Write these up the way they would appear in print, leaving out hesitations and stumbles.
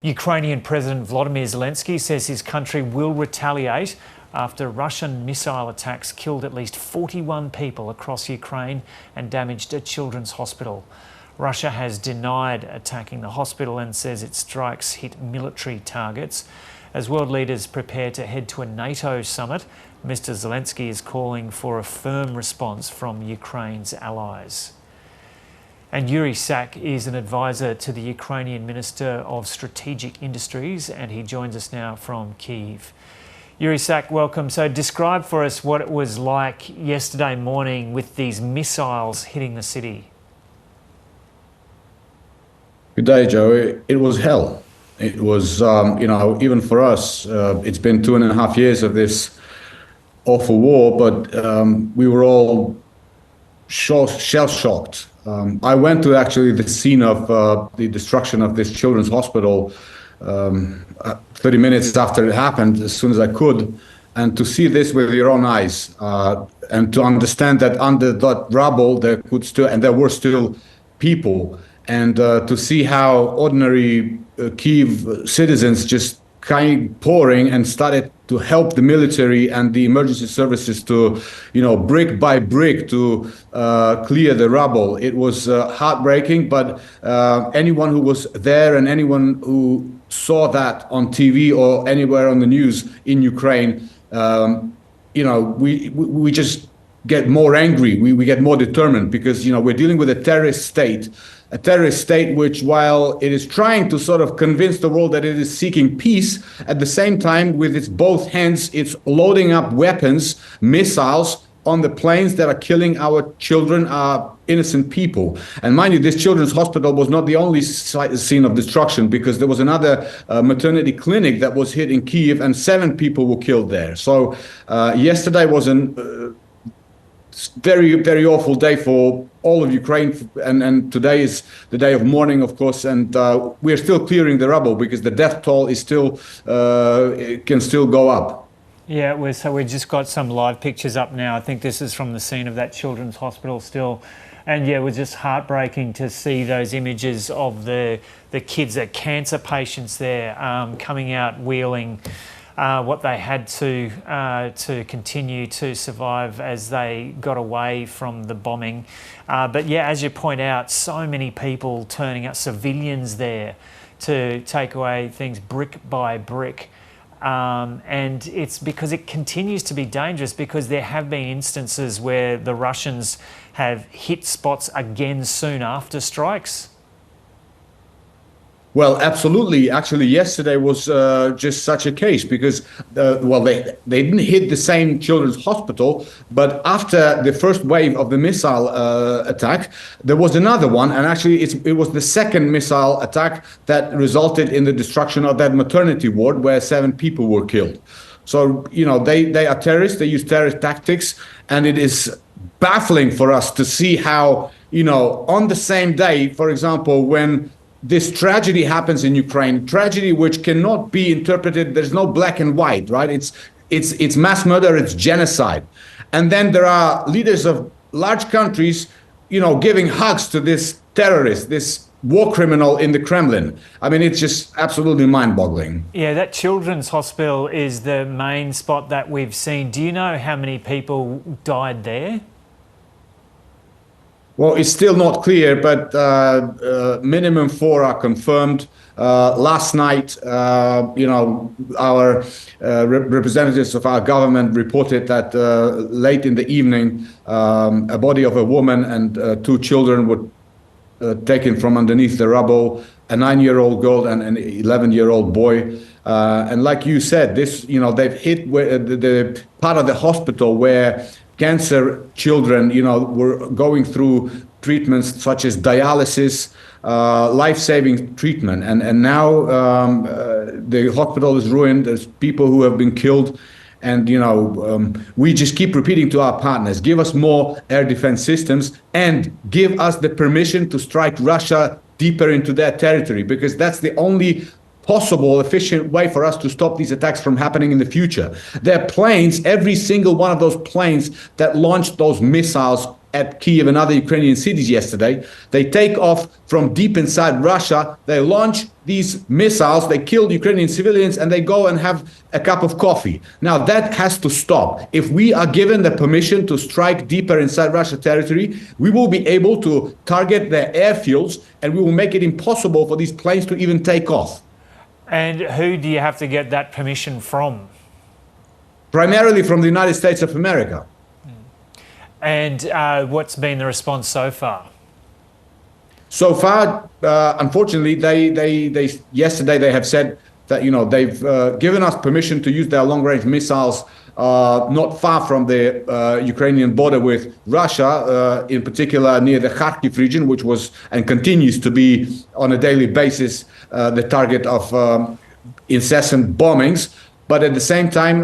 Ukrainian President Volodymyr Zelenskyy says his country will retaliate after Russian missile attacks killed at least 41 people across Ukraine and damaged a children's hospital. Russia has denied attacking the hospital and says its strikes hit military targets. As world leaders prepare to head to a NATO summit, Mr. Zelenskyy is calling for a firm response from Ukraine's allies. And Yuriy is an advisor to the Ukrainian Minister of Strategic Industries, and he joins us now from Kyiv. Yuriy, welcome. So describe for us what it was like yesterday morning with these missiles hitting the city. Good day, Joe. It was hell. It was, even for us, it's been 2.5 years of this awful war, but we were all shell-shocked. I went to actually the scene of the destruction of this children's hospital 30 minutes after it happened, as soon as I could, and to see this with your own eyes, and to understand that under that rubble there were still people, and to see how ordinary Kyiv citizens just came pouring and started to help the military and the emergency services to, brick by brick to clear the rubble. It was heartbreaking, but anyone who was there and anyone who saw that on TV or anywhere on the news in Ukraine, we just get more angry. We get more determined because, we're dealing with a terrorist state which, while it is trying to sort of convince the world that it is seeking peace, at the same time, with its both hands, it's loading up weapons, missiles on the planes that are killing our children, our innocent people. And mind you, this children's hospital was not the only scene of destruction, because there was another maternity clinic that was hit in Kyiv and 7 people were killed there. So yesterday was an very, very awful day for all of Ukraine, and today is the day of mourning, of course, and we're still clearing the rubble because the death toll is still it can still go up. Yeah, so we've just got some live pictures up now. I think this is from the scene of that children's hospital still. And yeah, it was just heartbreaking to see those images of the kids, the cancer patients there, coming out wheeling what they had to continue to survive as they got away from the bombing. But yeah, as you point out, so many people turning up, civilians there to take away things brick by brick. And it's because it continues to be dangerous, because there have been instances where the Russians have hit spots again soon after strikes. Well, absolutely. Actually, yesterday was just such a case because, they didn't hit the same children's hospital, but after the first wave of the missile attack, there was another one, and actually it was the second missile attack that resulted in the destruction of that maternity ward where 7 people were killed. So, they are terrorists, they use terrorist tactics, and it is baffling for us to see how, on the same day, for example, when this tragedy happens in Ukraine, tragedy which cannot be interpreted, there's no black and white, right? It's mass murder, it's genocide. And then there are leaders of large countries, giving hugs to this terrorist, this war criminal in the Kremlin. I mean, it's just absolutely mind-boggling. Yeah, that children's hospital is the main spot that we've seen. Do you know how many people died there? Well, it's still not clear, but minimum 4 are confirmed. Last night, our representatives of our government reported that late in the evening, a body of a woman and 2 children were taken from underneath the rubble, a 9-year-old girl and an 11-year-old boy. And like you said, this, they've hit the part of the hospital where cancer children, were going through treatments such as dialysis, life-saving treatment. And now the hospital is ruined. There's people who have been killed. And, we just keep repeating to our partners, give us more air defense systems and give us the permission to strike Russia deeper into their territory, because that's the only possible, efficient way for us to stop these attacks from happening in the future. There are planes, every single one of those planes that launched those missiles at Kyiv and other Ukrainian cities yesterday. They take off from deep inside Russia. They launch these missiles, they kill Ukrainian civilians, and they go and have a cup of coffee. Now, that has to stop. If we are given the permission to strike deeper inside Russia territory, we will be able to target their airfields, and we will make it impossible for these planes to even take off. And who do you have to get that permission from? Primarily from the United States of America. And what's been the response so far? So far, unfortunately, they yesterday they have said that they've given us permission to use their long-range missiles not far from the Ukrainian border with Russia, in particular near the Kharkiv region, which was and continues to be on a daily basis the target of incessant bombings. But at the same time,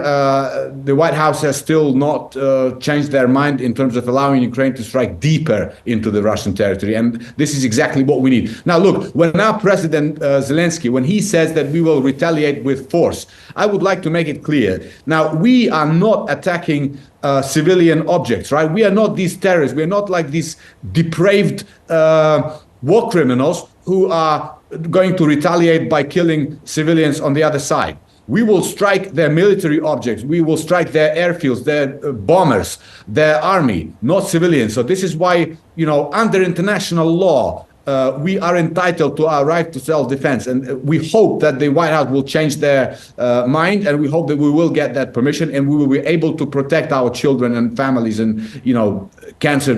the White House has still not changed their mind in terms of allowing Ukraine to strike deeper into the Russian territory. And this is exactly what we need. Now, look, when our President Zelenskyy, when he says that we will retaliate with force, I would like to make it clear. Now, we are not attacking civilian objects, right? We are not these terrorists. We are not like these depraved war criminals who are going to retaliate by killing civilians on the other side. We will strike their military objects. We will strike their airfields, their bombers, their army, not civilians. So this is why, under international law, we are entitled to our right to self-defense. And we hope that the White House will change their mind, and we hope that we will get that permission and we will be able to protect our children and families and, cancer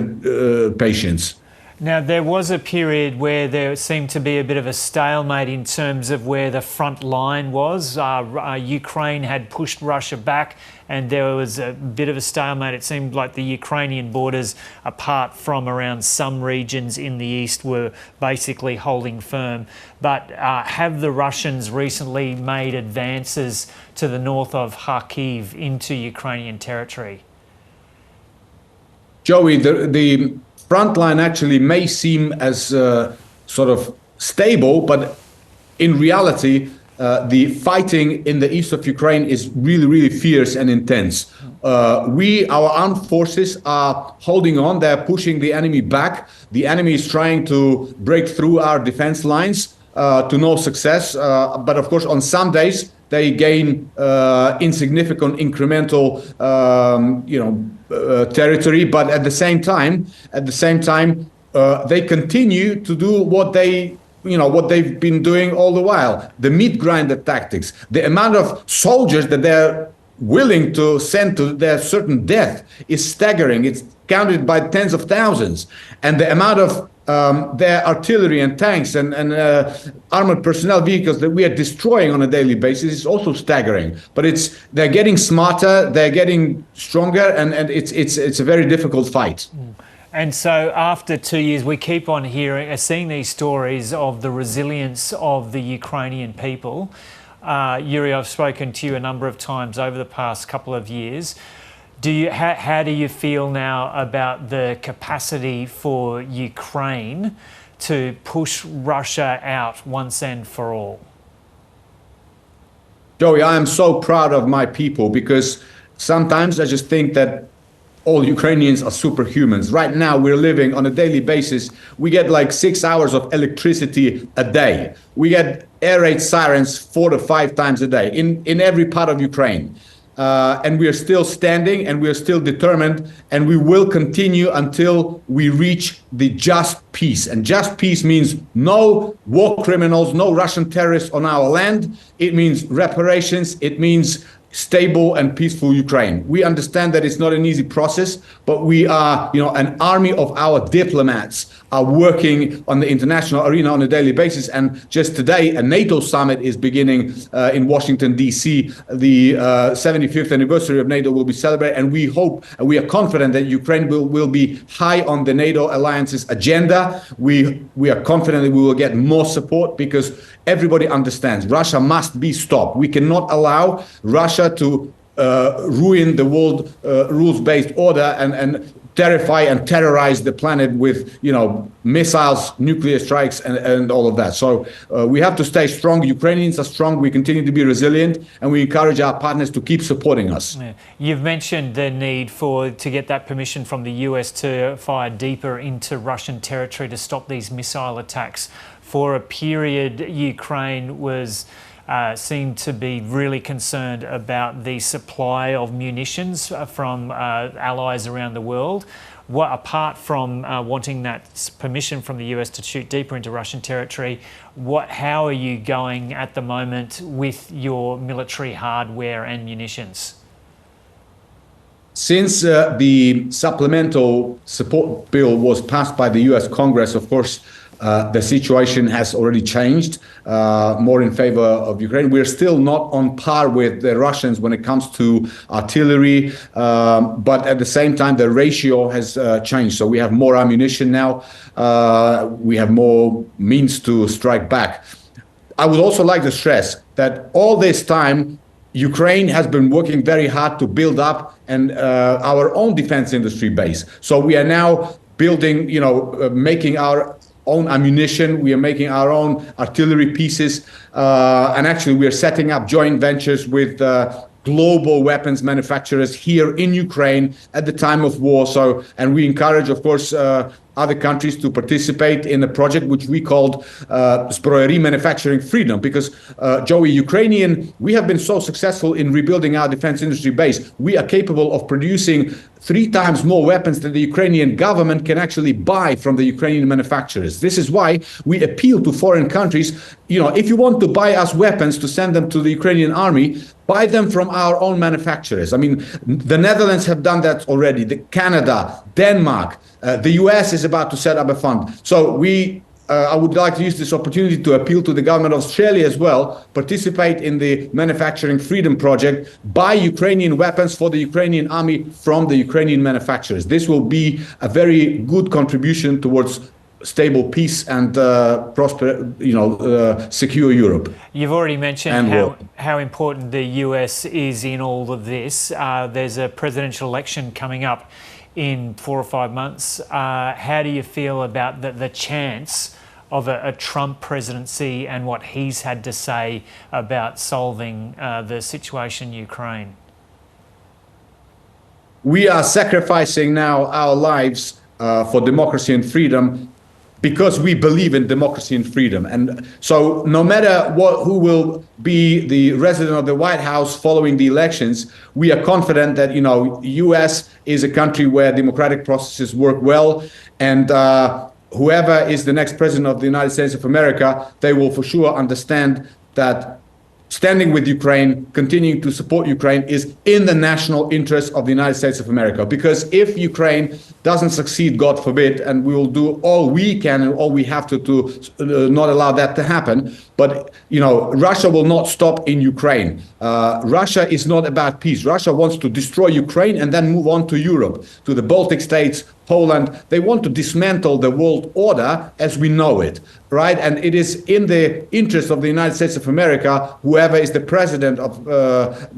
patients. Now, there was a period where there seemed to be a bit of a stalemate in terms of where the front line was. Ukraine had pushed Russia back and there was a bit of a stalemate. It seemed like the Ukrainian borders, apart from around some regions in the east, were basically holding firm. But have the Russians recently made advances to the north of Kharkiv into Ukrainian territory? Joey, the front line actually may seem as sort of stable, but in reality, the fighting in the east of Ukraine is really, really fierce and intense. Our armed forces are holding on. They're pushing the enemy back. The enemy is trying to break through our defense lines to no success. But of course, on some days, they gain insignificant incremental, territory. But at the same time, they continue to do what they've been doing all the while. The meat grinder tactics, the amount of soldiers that they're willing to send to their certain death is staggering. It's counted by tens of thousands, and the amount of their artillery and tanks and armored personnel vehicles that we are destroying on a daily basis is also staggering. But they're getting smarter, they're getting stronger, and it's a very difficult fight. And so after 2 years, we keep on seeing these stories of the resilience of the Ukrainian people. Yuriy, I've spoken to you a number of times over the past couple of years. How do you feel now about the capacity for Ukraine to push Russia out once and for all? Joey, I am so proud of my people because sometimes I just think that all Ukrainians are superhumans. Right now, we're living on a daily basis. We get like 6 hours of electricity a day. We get air raid sirens 4 to 5 times a day in every part of Ukraine. And we are still standing and we are still determined, and we will continue until we reach the just peace. And just peace means no war criminals, no Russian terrorists on our land. It means reparations. It means stable and peaceful Ukraine. We understand that it's not an easy process, but we are, an army of our diplomats are working on the international arena on a daily basis. And just today, a NATO summit is beginning in Washington, D.C. The 75th anniversary of NATO will be celebrated. And we hope, and we are confident that Ukraine will be high on the NATO alliance's agenda. We are confident that we will get more support because everybody understands Russia must be stopped. We cannot allow Russia to ruin the world rules-based order and terrify and terrorize the planet with, missiles, nuclear strikes, and all of that. So we have to stay strong. Ukrainians are strong. We continue to be resilient, and we encourage our partners to keep supporting us. Yeah. You've mentioned the need to get that permission from the US to fire deeper into Russian territory to stop these missile attacks. For a period, Ukraine seemed to be really concerned about the supply of munitions from allies around the world. Apart from wanting that permission from the US to shoot deeper into Russian territory, how are you going at the moment with your military hardware and munitions? Since the supplemental support bill was passed by the US Congress, of course, the situation has already changed, more in favor of Ukraine. We're still not on par with the Russians when it comes to artillery, but at the same time, the ratio has changed. So we have more ammunition now. We have more means to strike back. I would also like to stress that all this time, Ukraine has been working very hard to build up our own defense industry base. So we are now building, making our own ammunition, we are making our own artillery pieces, and actually we are setting up joint ventures with global weapons manufacturers here in Ukraine at the time of war. So, and we encourage, of course, other countries to participate in a project which we called Zbroyery Manufacturing Freedom, because Joey, we have been so successful in rebuilding our defense industry base. We are capable of producing 3 times more weapons than the Ukrainian government can actually buy from the Ukrainian manufacturers. This is why we appeal to foreign countries. If you want to buy us weapons to send them to the Ukrainian army, buy them from our own manufacturers. I mean, the Netherlands have done that already, Canada, Denmark, the US is about to set up a fund. So I would like to use this opportunity to appeal to the government of Australia as well, participate in the Manufacturing Freedom Project, buy Ukrainian weapons for the Ukrainian army from the Ukrainian manufacturers. This will be a very good contribution towards stable peace and secure Europe. You've already mentioned how important the US is in all of this. There's a presidential election coming up in 4 or 5 months. How do you feel about the chance of a Trump presidency and what he's had to say about solving the situation in Ukraine? We are sacrificing now our lives for democracy and freedom because we believe in democracy and freedom. And so no matter who will be the resident of the White House following the elections, we are confident that, US is a country where democratic processes work well. And whoever is the next president of the United States of America, they will for sure understand that standing with Ukraine, continuing to support Ukraine is in the national interest of the United States of America. Because if Ukraine doesn't succeed, God forbid, and we will do all we can and all we have to not allow that to happen. But, Russia will not stop in Ukraine. Russia is not about peace. Russia wants to destroy Ukraine and then move on to Europe, to the Baltic states, Poland. They want to dismantle the world order as we know it, right? And it is in the interest of the United States of America, whoever is the president of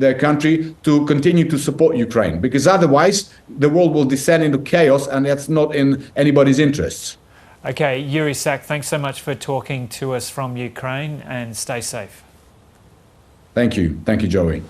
their country, to continue to support Ukraine, because otherwise the world will descend into chaos, and that's not in anybody's interests. Okay, Yuriy, thanks so much for talking to us from Ukraine, and stay safe. Thank you. Thank you, Joey.